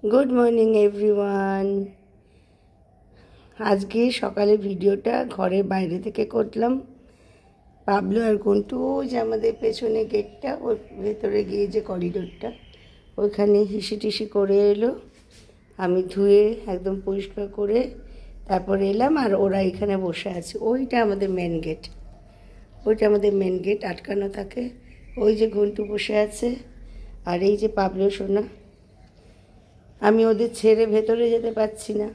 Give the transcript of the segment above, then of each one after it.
Good morning everyone. আজকে সকালে ভিডিওটা ঘরের বাইরে থেকে করলাম। পাবলো আর কন্টু যে আমাদের পেছনে গেটটা, ওর ভেতরে গিয়ে যে করিডোরটা, ওইখানে হিসি টিসি করে এলো। আমি ধুয়ে একদম পরিষ্কার করে তারপর এলাম, আর ওরা এখানে বসে আছে। ওইটা আমাদের মেন গেট, আটকানো থাকে। ওই যে ঘন্টু বসে আছে, আর এই যে পাবলো সোনা। আমি ওদের ছেড়ে ভেতরে যেতে পারছি না।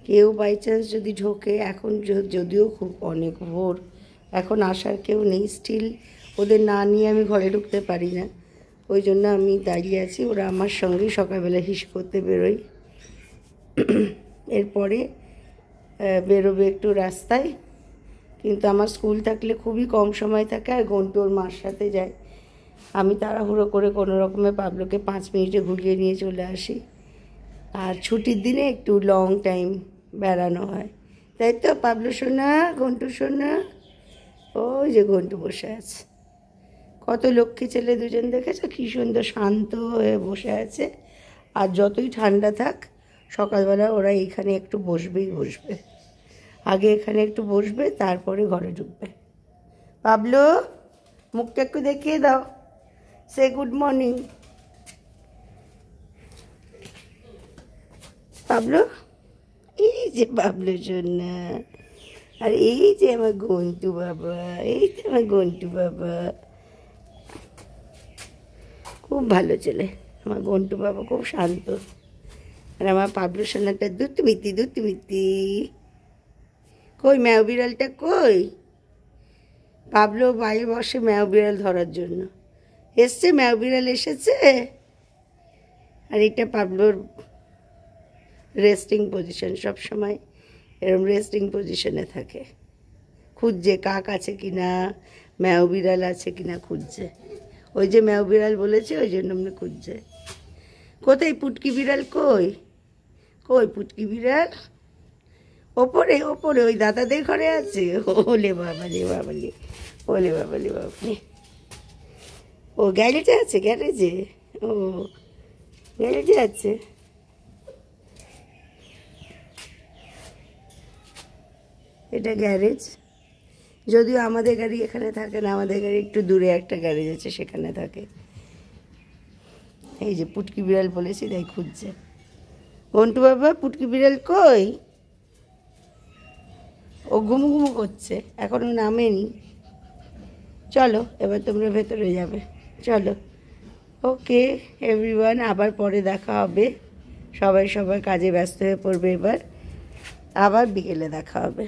কেউ বাই চান্স যদি ঢোকে, এখন যদিও খুব অনেক ভোর, এখন আসার কেউ নেই, স্টিল ওদের না নিয়ে আমি ঘরে ঢুকতে পারি না। ওই জন্য আমি দাঁড়িয়ে আছি। ওরা আমার সঙ্গেই সকালবেলা হিস করতে বেরোয়। এরপরে বেরোবে একটু রাস্তায়, কিন্তু আমার স্কুল থাকলে খুবই কম সময় থাকে, আর ঘন্টু ওর মার সাথে যায়। আমি তাড়াহুড়ো করে কোনো রকমে পাবলোকে 5 মিনিটে ঘুরিয়ে নিয়ে চলে আসি। আর ছুটির দিনে একটু লং টাইম বেড়ানো হয়, তাই তো পাবলো সোনা, ঘন্টু সোনা। ওই যে ঘন্টু বসে আছে, কত লক্ষ্মী ছেলে দুজন, দেখেছো কী সুন্দর শান্ত হয়ে বসে আছে। আর যতই ঠান্ডা থাক, সকালবেলা ওরা এইখানে একটু বসবে। আগে এখানে একটু বসবে, তারপরে ঘরে ঢুকবে। পাবলো, মুখটা একটু দেখিয়ে দাও, সে গুড মর্নিং। পাবলো, এই যে পাবলো সোনা, আর এই যে আমার ঘন্টু বাবা, খুব ভালো ছেলে আমার ঘন্টু বাবা, খুব শান্ত। আর আমার পাবলো সোনাটা দুধমিতি। কই ম্যাও বিড়ালটা কই? পাবলো বাইরে বসে ম্যাও বিড়াল ধরার জন্য। এসছে, ম্যাও বিড়াল এসেছে। আর এটা পাবলোর রেস্টিং পজিশন, সবসময় এরম রেস্টিং পজিশনে থাকে। খুঁজছে কাক আছে কিনা, ম্যাও বিড়াল আছে কিনা খুঁজছে। ওই যে ম্যাও বিড়াল বলেছে, ওই জন্য আমরা খুঁজছে। কোথায় পুটকি বিড়াল? কই পুটকি বিড়াল? ওপরে ওই দাদাদের ঘরে আছে। ওলে বাবালে। ও গ্যারেজে আছে, ও গ্যারেজে আছে। এটা গ্যারেজ, যদিও আমাদের গাড়ি এখানে থাকে না, আমাদের গাড়ি একটু দূরে একটা গ্যারেজ আছে, সেখানে থাকে। এই যে পুটকি বিড়াল বলেছি, তাই খুঁজছে। ঘন্টু বাবা, পুটকি বিড়াল কই? ও ঘুমু করছে, এখনও নামেনি। চলো এবার তোমরা ভেতরে যাবে, চলো। ওকে এভরিওয়ান, আবার পরে দেখা হবে। সবাই কাজে ব্যস্ত হয়ে পড়বে। এবার আবার বিকেলে দেখা হবে।